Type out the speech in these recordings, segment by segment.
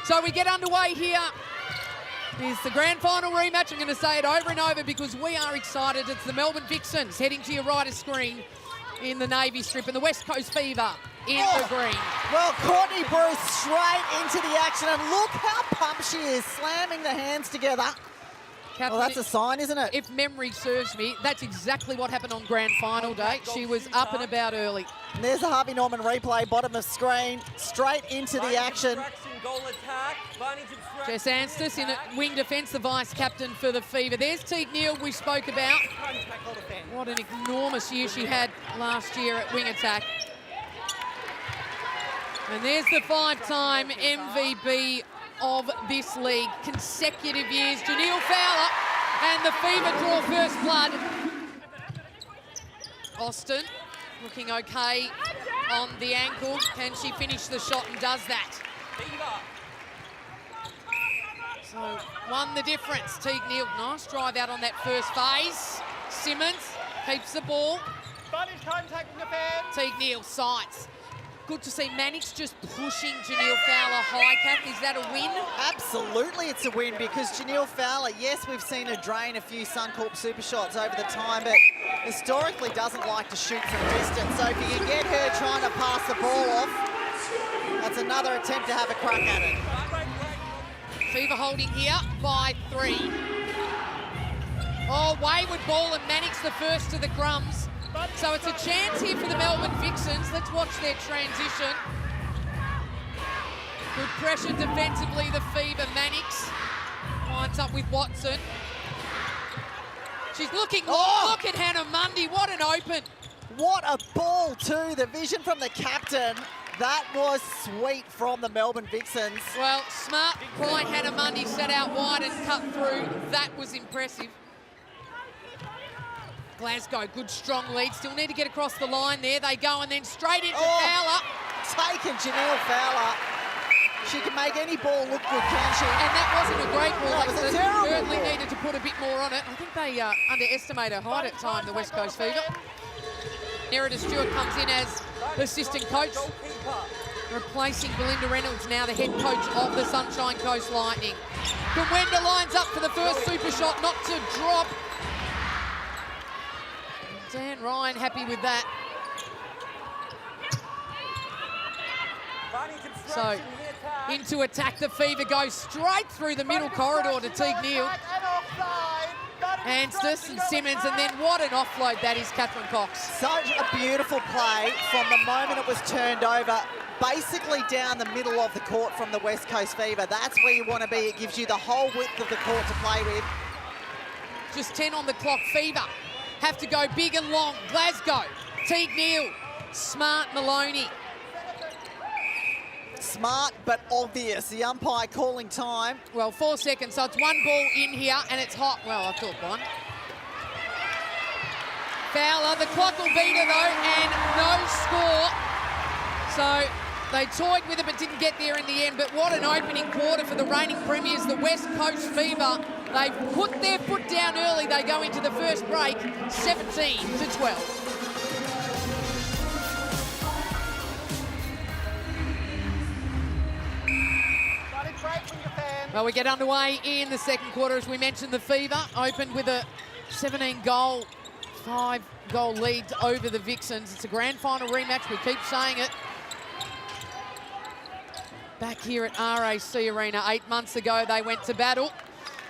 So we get underway here. It's the grand final rematch. I'm going to say it over and over because we are excited. It's the Melbourne Vixens heading to your right of screen in the navy strip and the West Coast Fever in the green. Well, Courtney Bruce straight into the action, and look how pumped she is, slamming the hands together. Captain, well, that's a sign, isn't it? If memory serves me, that's exactly what happened on grand final day. She was up and about early. And there's the Harvey Norman replay, bottom of screen, straight into the action. Jess Anstis in wing defence, the vice-captain for the Fever. There's Teague Neal we spoke about. What an enormous year she had last year at wing attack. And there's the 5-time MVP of this league, consecutive years, Janelle Fowler, and the Fever draw first blood. Austin looking okay on the ankle. Can she finish the shot, and does that? So won the difference. Teague Neal, nice drive out on that first phase. Simmons keeps the ball. Teague Neal sights. Good to see Mannix just pushing Janelle Fowler high, Kath. Is that a win? Absolutely it's a win, because Janelle Fowler, yes, we've seen her drain a few Suncorp super shots over the time, but historically doesn't like to shoot from distance. So if you can get her trying to pass the ball off, that's another attempt to have a crack at it. Fever holding here by 3. Oh, wayward ball, and Mannix the first to the crumbs. So it's a chance here for the Melbourne Vixens. Let's watch their transition. Good pressure defensively, the Fever. Mannix winds up with Watson. She's looking long. Look at Hannah Mundy. What an open. What a ball too. The vision from the captain. That was sweet from the Melbourne Vixens. Well, smart by Hannah Mundy, set out wide and cut through. That was impressive. Glasgow, good strong lead. Still need to get across the line there. They go, and then straight into Fowler. Taken Janelle Fowler. She can make any ball look good, can she? And that wasn't a great ball. That was a terrible certainly ball. needed to put a bit more on it. I think they underestimate her height at time, the West Coast Fever. Nerida Stewart comes in as assistant coach, replacing Belinda Reynolds, now the head coach of the Sunshine Coast Lightning. Gwenda lines up for the first super shot, not to drop. Dan Ryan happy with that. So into attack, the Fever goes straight through the middle corridor to Teague Neal. Anstis and Simmons, and then what an offload that is, Catherine Cox. Such a beautiful play from the moment it was turned over, basically down the middle of the court from the West Coast Fever. That's where you want to be. It gives you the whole width of the court to play with. Just 10 on the clock. Fever have to go big and long. Glasgow, Teague Neal, Smart, Maloney. Smart but obvious. The umpire calling time. Well, 4 seconds, so it's one ball in here and it's hot. Well, I thought one. Fowler, the clock will beat her though, and no score. So they toyed with it but didn't get there in the end. But what an opening quarter for the reigning premiers, the West Coast Fever. They've put their foot down early. They go into the first break, 17-12. Well, we get underway in the second quarter. As we mentioned, the Fever opened with a 17-goal, 5-goal lead over the Vixens. It's a grand final rematch. We keep saying it. Back here at RAC Arena 8 months ago, they went to battle.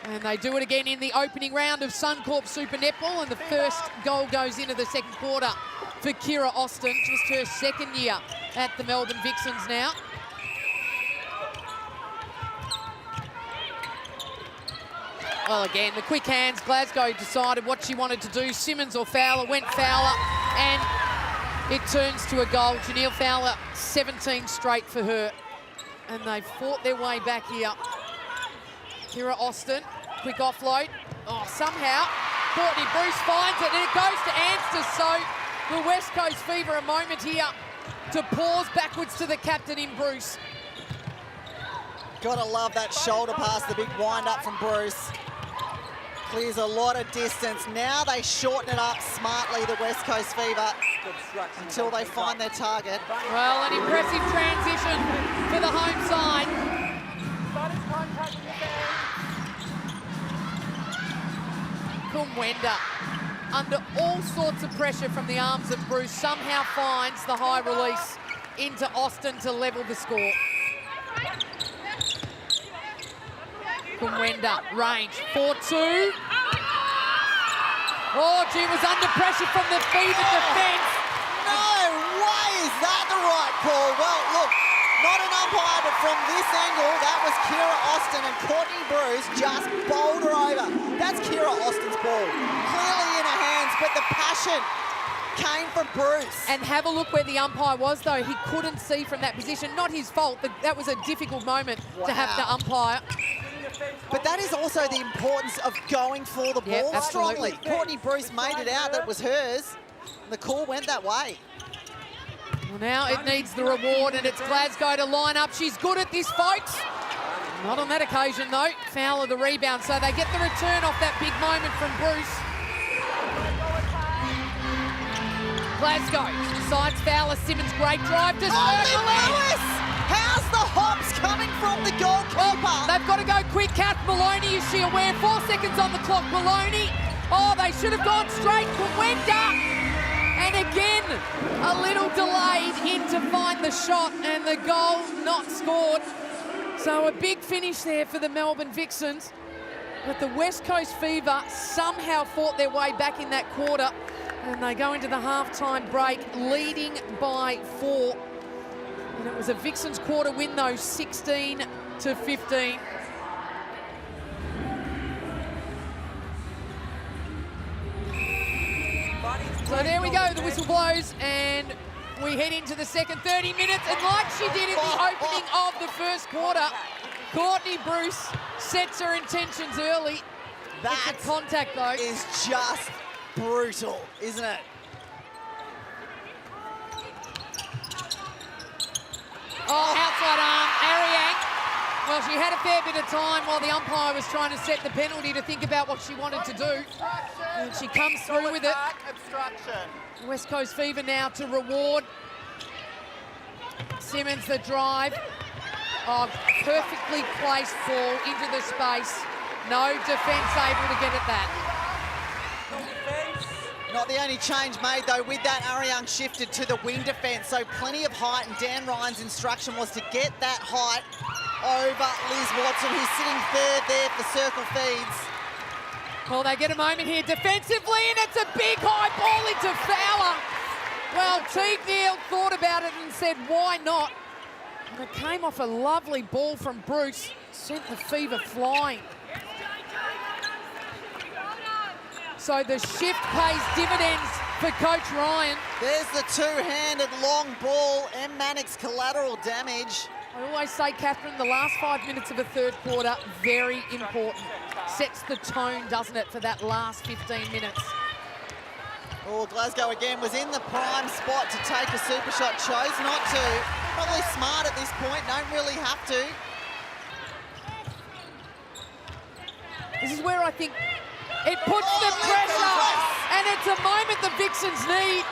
And they do it again in the opening round of Suncorp Super Netball. And the first goal goes into the second quarter for Kira Austin. Just her second year at the Melbourne Vixens now. Well, again, the quick hands. Glasgow decided what she wanted to do. Simmons or Fowler, went Fowler, and it turns to a goal. Janelle Fowler, 17 straight for her. And they fought their way back here. Kira Austin, quick offload. Oh, somehow, Courtney Bruce finds it, and it goes to Anstis. So the West Coast Fever, a moment here to pause backwards to the captain in Bruce. Gotta love that shoulder pass, the big wind up from Bruce. Clears a lot of distance. Now they shorten it up smartly, the West Coast Fever, until they find their target. Well, an impressive transition for the home side. Kumwenda, under all sorts of pressure from the arms of Bruce, somehow finds the high release into Austin to level the score. Kumwenda, range, 4-2. Oh, gee, was under pressure from the Fever defence. No way is that the right call. Well, look, not an umpire, but from this angle, that was Kira Austin, and Courtney Bruce just bowled her over. That's Kira Austin's ball. Clearly in her hands, but the passion came from Bruce. And have a look where the umpire was, though. He couldn't see from that position. Not his fault, but that was a difficult moment to have the umpire. But that is also the importance of going for the ball strongly. Courtney Bruce made it out that it was hers. And the call went that way. Well, now it needs the reward, and it's Glasgow to line up. She's good at this, folks. Not on that occasion, though. Foul of the rebound, so they get the return off that big moment from Bruce. Glasgow sides Fowler. Simmons, great drive to Lewis! How's the hops coming from the goalkeeper? They've got to go quick. Kath Maloney, is she aware? 4 seconds on the clock. Maloney. Oh, they should have gone straight. Kumwenda. And again, a little delayed in to find the shot, and the goal not scored. So a big finish there for the Melbourne Vixens. But the West Coast Fever somehow fought their way back in that quarter, and they go into the halftime break leading by 4. And it was a Vixens quarter win, though, 16-15. So there we go, the whistle blows, and we head into the second 30 minutes. And like she did in the opening of the first quarter, Courtney Bruce sets her intentions early. That it's a contact, though. Is just brutal, isn't it? Oh, outside arm, Ariang. Well, she had a fair bit of time while the umpire was trying to set the penalty to think about what she wanted to do. And she comes through with it. West Coast Fever now to reward. Simmons the drive. Oh, perfectly placed ball into the space. No defence able to get at that. Not the only change made, though, with that. Ariang shifted to the wing defence, so plenty of height, and Dan Ryan's instruction was to get that height over Liz Watson, who's sitting third there for circle feeds. Well, they get a moment here defensively, and it's a big high ball into Fowler. Well, Teague Neal thought about it and said, why not? And it came off a lovely ball from Bruce, sent the Fever flying. So the shift pays dividends for Coach Ryan. There's the two-handed long ball, and Mannix collateral damage. I always say, Catherine, the last 5 minutes of a third quarter, very important. Sets the tone, doesn't it, for that last 15 minutes. Oh, Glasgow again was in the prime spot to take a super shot, chose not to. Probably smart at this point, don't really have to. This is where I think it puts the pressure, and it's a moment the Vixens need.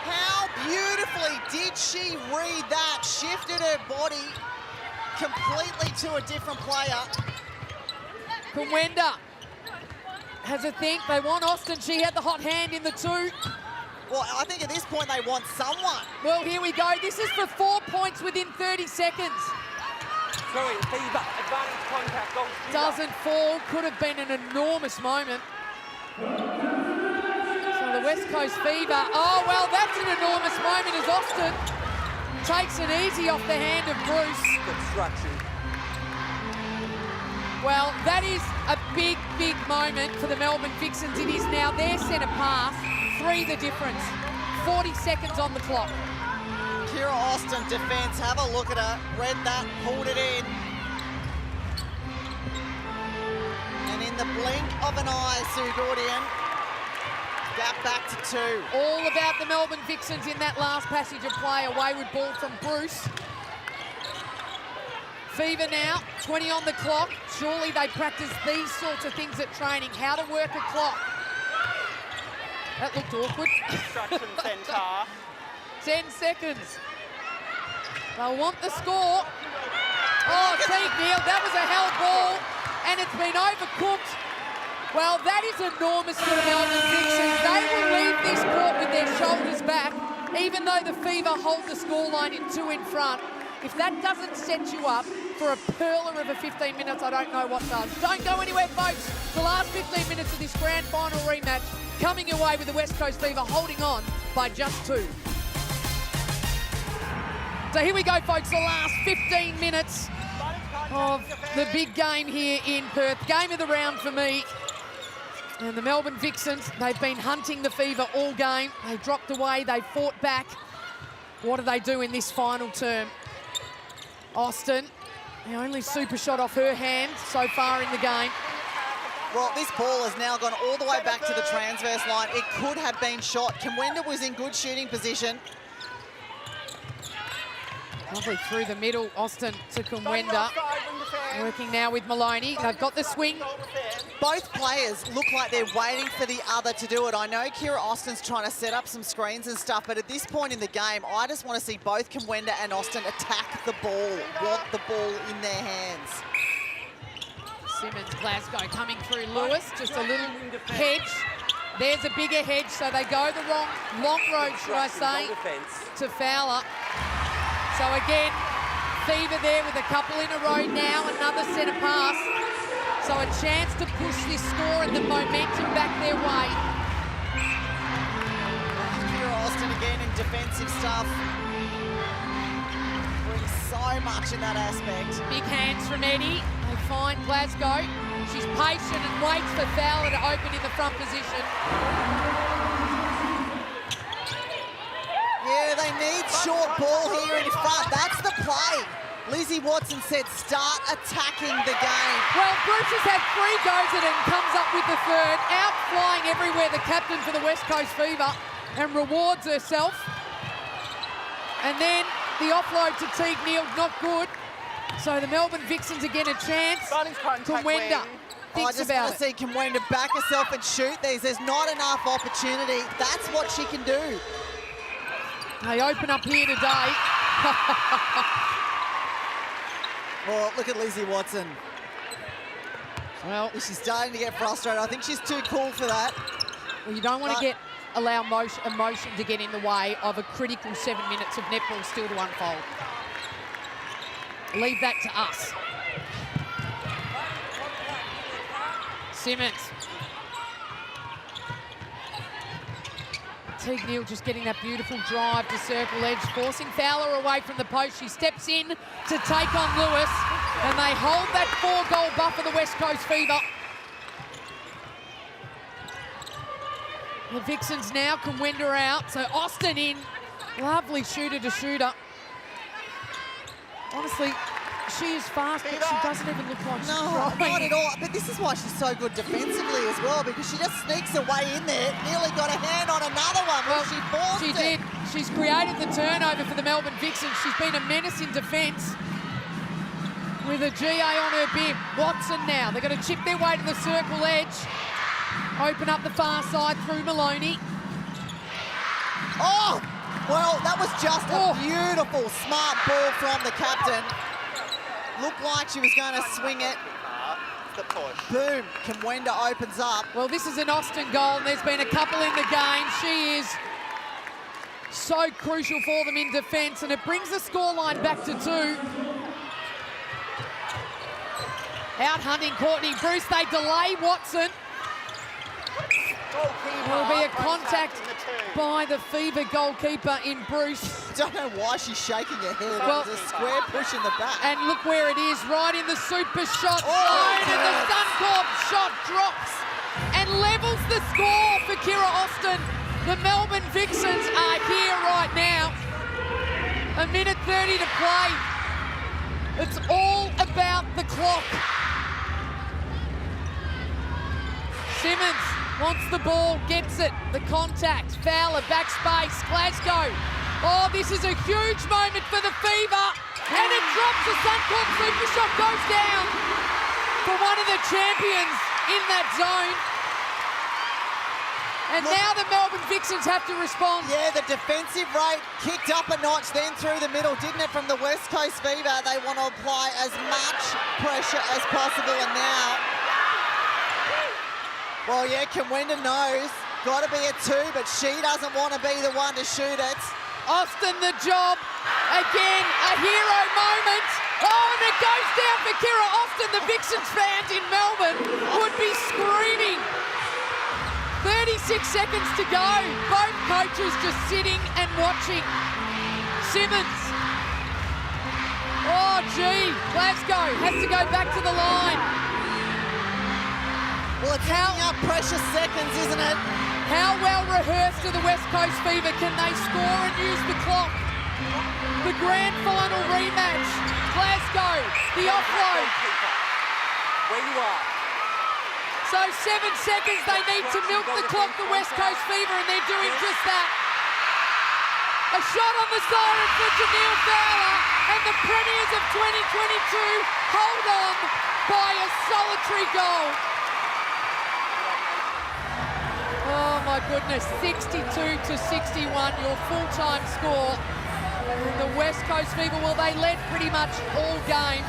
How beautifully did she read that? Shifted her body completely to a different player. Kumwenda has a think. They want Austin. She had the hot hand in the 2. Well, I think at this point they want someone. Well, here we go. This is for 4 points within 30 seconds. Sorry, Fever, advantage contact, goal. Doesn't fall. Could have been an enormous moment. So the West Coast Fever. Oh, well, that's an enormous moment as Austin takes it easy off the hand of Bruce. Obstruction. Well, that is a big, big moment for the Melbourne Vixens. It is now their centre pass. 3 the difference. 40 seconds on the clock. Kira Austin defence, have a look at her. Read that, pulled it in. And in the blink of an eye, Sue Gordian, gap back to 2. All about the Melbourne Vixens in that last passage of play. A wayward ball from Bruce. Fever now, 20 on the clock. Surely they practice these sorts of things at training. How to work a clock. That looked awkward. Obstruction centre. 10 seconds. They'll want the score. Oh, Teague Neal, that was a hell ball, and it's been overcooked. Well, that is enormous for the Melbourne Vixens. They will leave this court with their shoulders back, even though the Fever hold the scoreline in 2 in front. If that doesn't set you up for a pearler of a 15 minutes, I don't know what does. Don't go anywhere, folks. The last 15 minutes of this grand final rematch coming your way with the West Coast Fever holding on by just 2. So here we go, folks, the last 15 minutes of the big game here in Perth. Game of the round for me. And the Melbourne Vixens, they've been hunting the Fever all game. They dropped away, they fought back. What do they do in this final term? Austin, the only super shot off her hand so far in the game. Well, this ball has now gone all the way back to the transverse line. It could have been shot. Kamwenda was in good shooting position. Lovely through the middle, Austin to Kamwenda. Working now with Maloney. They've got the swing. Both players look like they're waiting for the other to do it. I know Kira Austin's trying to set up some screens and stuff, but at this point in the game, I just want to see both Kamwenda and Austin attack the ball, want the ball in their hands. Simmons, Glasgow coming through Lewis, just a little hedge. There's a bigger hedge, so they go the long road, should I say, to Fowler. So again, Fever there with a couple in a row now, another centre pass. So a chance to push this score and the momentum back their way. Kira Austin again in defensive stuff. Brings so much in that aspect. Big hands from Eddie. They find Glasgow. She's patient and waits for Fowler to open in the front position. Yeah, they need short ball here in front. That's the play. Lizzie Watson said start attacking the game. Well, Bruce has had 3 goes at it and comes up with the third, out flying everywhere, the captain for the West Coast Fever, and rewards herself. And then the offload to Teague Neal, not good. So the Melbourne Vixens again a chance. Kamwenda thinks about it. I just want to see Kamwenda back herself and shoot these. There's not enough opportunity. That's what she can do. They open up here today. Oh, look at Lizzie Watson. Well, she's starting to get frustrated. I think she's too cool for that. Well, you don't want to allow emotion to get in the way of a critical 7 minutes of netball still to unfold. Leave that to us. Simmons. Teague Neal just getting that beautiful drive to circle edge, forcing Fowler away from the post. She steps in to take on Lewis, and they hold that 4-goal buffer, the West Coast Fever. The Vixens now can Kamwenda out, so Austin in. Lovely shooter to shooter. Honestly, she is fast, but she doesn't even look like she's trying. No, not at all. But this is why she's so good defensively as well, because she just sneaks her way in there, nearly got a hand on another one, but she forced it. She did. She's created the turnover for the Melbourne Vixens. She's been a menace in defence with a GA on her bib. Watson now. They're going to chip their way to the circle edge. Open up the far side through Maloney. Oh! Well, that was just a beautiful, smart ball from the captain. Looked like she was going to swing it. Boom, Kamwenda opens up. Well, this is an Austin goal, and there's been a couple in the game. She is so crucial for them in defence, and it brings the scoreline back to 2. Out hunting Courtney Bruce. They delay Watson. There will be a contact by the Fever goalkeeper in Bruce. I don't know why she's shaking her head. Well, there's a square push in the back. And look where it is, right in the super shot zone, and the Suncorp shot drops and levels the score for Kira Austin. The Melbourne Vixens are here right now. 1:30 to play. It's all about the clock. Simmons wants the ball, gets it, the contact, Fowler, backspace, Glasgow. Oh, this is a huge moment for the Fever, and it drops. The Suncorp super shot goes down for one of the champions in that zone. And now the Melbourne Vixens have to respond. Yeah, the defensive rate kicked up a notch, then through the middle, didn't it, from the West Coast Fever? They want to apply as much pressure as possible, and now Well, yeah, Kimwenda knows. Got to be a 2, but she doesn't want to be the one to shoot it. Austin the job. Again, a hero moment. Oh, and it goes down for Kira Austin. The Vixens fans in Melbourne would be screaming. 36 seconds to go. Both coaches just sitting and watching. Simmons. Oh, gee. Glasgow has to go back to the line. Well, it's counting up precious seconds, isn't it? How well rehearsed are the West Coast Fever? Can they score and use the clock? The grand final rematch. Glasgow, the offload. Where you are. So 7 seconds, they need to milk the clock, the West Coast Fever, and they're doing just that. A shot on the siren for Janelle Fowler, and the premiers of 2022 hold on by a solitary goal. Oh my goodness, 62-61, your full-time score. The West Coast Fever, well, they led pretty much all game,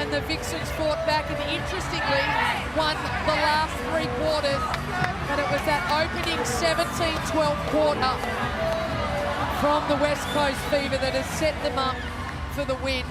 and the Vixens fought back and interestingly won the last 3 quarters. And it was that opening 17-12 quarter from the West Coast Fever that has set them up for the win.